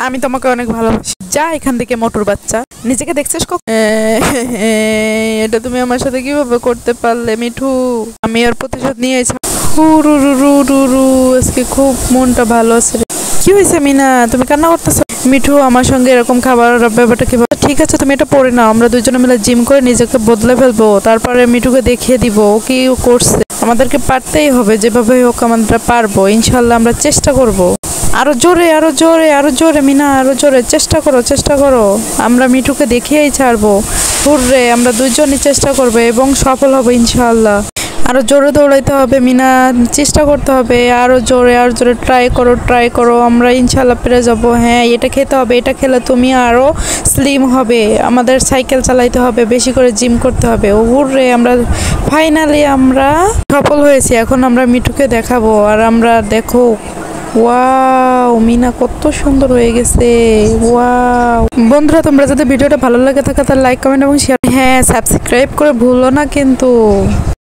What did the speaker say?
আমি তোমাকে অনেক ভালোবাসি। যা এখান থেকে মোটর বাচ্চা। নিজেকে দেখছিস এটা তুমি আমার সাথে কিভাবে করতে পারলে মিঠু? আমি আর প্রতিশোধ নিয়েছি। আজকে খুব মনটা ভালো আছে। কি হয়েছে মিনা, তুমি কান্না করতেছো? মিঠু আমার সঙ্গে এরকম খাবার ব্যাপারটা কিভাবে? ঠিক আছে তুমি এটা পড়ে নাও, আমরা দুজনে মিলে জিম করে নিজেকে বদলে ফেলবো, তারপরে মিঠুকে দেখিয়ে দিব ও কি করছে। আমাদেরকে পারতেই হবে, যেভাবে হোক আমরা পারবো ইনশাল্লাহ, আমরা চেষ্টা করব। আরো জোরে আরো জোরে আরো জোরে মিনা, আরো জোরে চেষ্টা করো। আমরা মিঠুকে দেখিয়েই ছাড়বো। হুররে, আমরা দুজনই চেষ্টা করবো এবং সফল হবো ইনশাআল্লাহ। আরো জোরে দৌড়াইতে হবে মিনা, চেষ্টা করতে হবে আরো জোরে ট্রাই করো, আমরা ইনশাআল্লাহ পেরে যাবো। হ্যাঁ, এটা খেতে হবে, এটা খেলে তুমি আরো স্লিম হবে। আমাদের সাইকেল চালাইতে হবে, বেশি করে জিম করতে হবে। হুররে, আমরা ফাইনালি আমরা সফল হয়েছি। এখন আমরা মিঠুকে দেখাবো। আর আমরা দেখো, ওয়াও মিনা কত সুন্দর হয়ে গেছে। ওয়াও বন্ধুরা, তোমরা যদি ভিডিওটা ভালো লাগে থাকে তাহলে লাইক কমেন্ট এবং শেয়ার, হ্যাঁ সাবস্ক্রাইব করে ভুলো না কিন্তু।